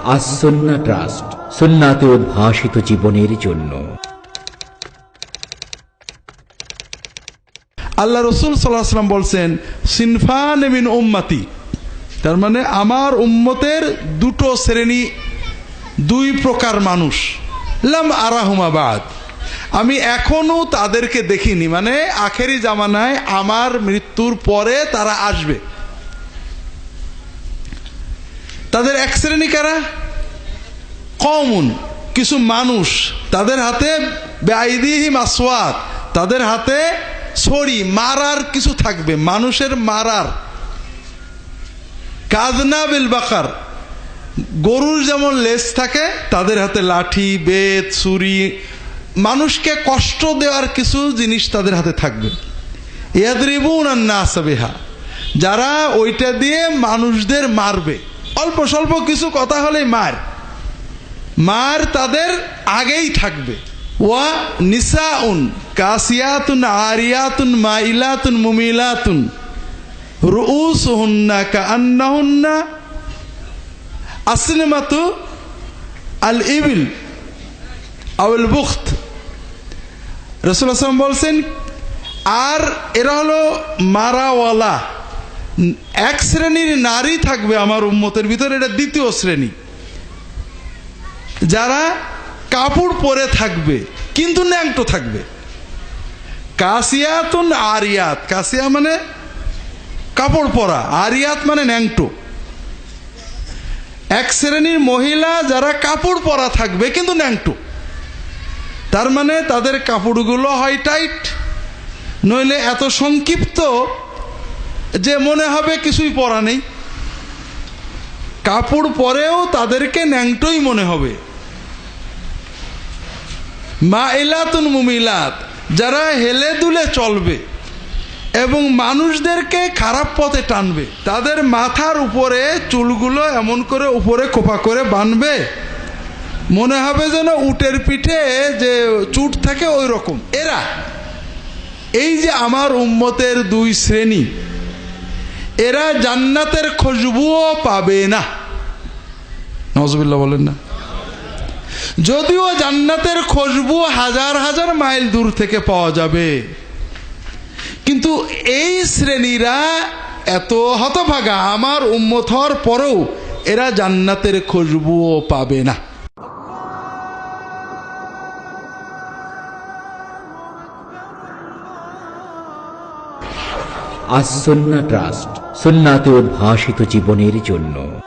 As Sunnah trust, সুন্নাতে উদ্ভাসিত জীবনের জন্য। আল্লাহ রসুল সাল্লাল্লাহু আলাইহি ওয়াসাল্লাম বলছেন, সিনফান মিন উম্মতি, তার মানে আমার উম্মতের দুটো শ্রেণী, দুই প্রকার মানুষ, লাম আরাহুমা বাদ, আমি এখনো তাদেরকে দেখিনি, মানে আখেরি জামানায় আমার মৃত্যুর পরে তারা আসবে। তাদের এক শ্রেণী কারা? কওমুন, কিছু মানুষ, তাদের হাতে বেআইদিহিম আসওয়াত, তাদের হাতে ছড়ি, মারার কিছু থাকবে, মানুষের মারার। কাযনা বিল বাকার, গরুর যেমন লেজ থাকে, তাদের হাতে লাঠি, বেত, ছুরি, মানুষকে কষ্ট দেওয়ার কিছু জিনিস তাদের হাতে থাকবে। ইয়াদরিবুন আন-নাস বিহা, যারা ওইটা দিয়ে মানুষদের মারবে। অল্প স্বল্প কিছু কথা হলেই মার তাদের আগেই থাকবে। ওয়া নিসাউন কাসিয়াতুন আরিয়াতুন মাইলাতুন মুমিলাতুন রুউসুহুন্না কাআন্নাহুন্না আসনিমাতু আল ইবিল আউল বুখত। রাসূলুল্লাহ সাল্লাল্লাহু আলাইহি ওয়াসাল্লাম বলছেন, আর এরা হলো মারাওয়ালা। এক শ্রেণীর নারী থাকবে আমার উম্মতের ভিতরে, এটা দ্বিতীয় শ্রেণী, যারা কাপড় পরে থাকবে কিন্তু ন্যাংটো থাকবে। কাসিয়াতুন আরিয়াত, কাসিয়া মানে কাপড় পরা, আরিয়াত মানে ন্যাংটো। এক শ্রেণীর মহিলা যারা কাপড় পরা থাকবে কিন্তু ন্যাংটো, তার মানে তাদের কাপড়গুলো হয় টাইট, নইলে এত সংক্ষিপ্ত যে মনে হবে কিছুই পরা নেই। কাপড় পরেও তাদেরকে ন্যাংটোই মনে হবে। মাইলাতুন মুমিলাত, যারা হেলে দুলে চলবে এবং মানুষদেরকে খারাপ পথে টানবে। তাদের মাথার উপরে চুলগুলো এমন করে উপরে খোপা করে বাঁধবে, মনে হবে যেন উটের পিঠে যে চুট থাকে ওই রকম। এরা, এই যে আমার উম্মতের দুই শ্রেণী, এরা জান্নাতের খুশবুও পাবে না। নাউজুবিল্লাহ বলেন না। যদিও জান্নাতের খুশবু হাজার হাজার মাইল দূর থেকে পাওয়া যাবে, কিন্তু এই শ্রেণীরা এত হতভাগা, আমার উম্মত হওয়ার পরেও এরা জান্নাতের খুশবুও পাবে না। আস-সুন্নাহ ট্রাস্ট, সুন্নাতে উদ্ভাসিত জীবনের জন্য।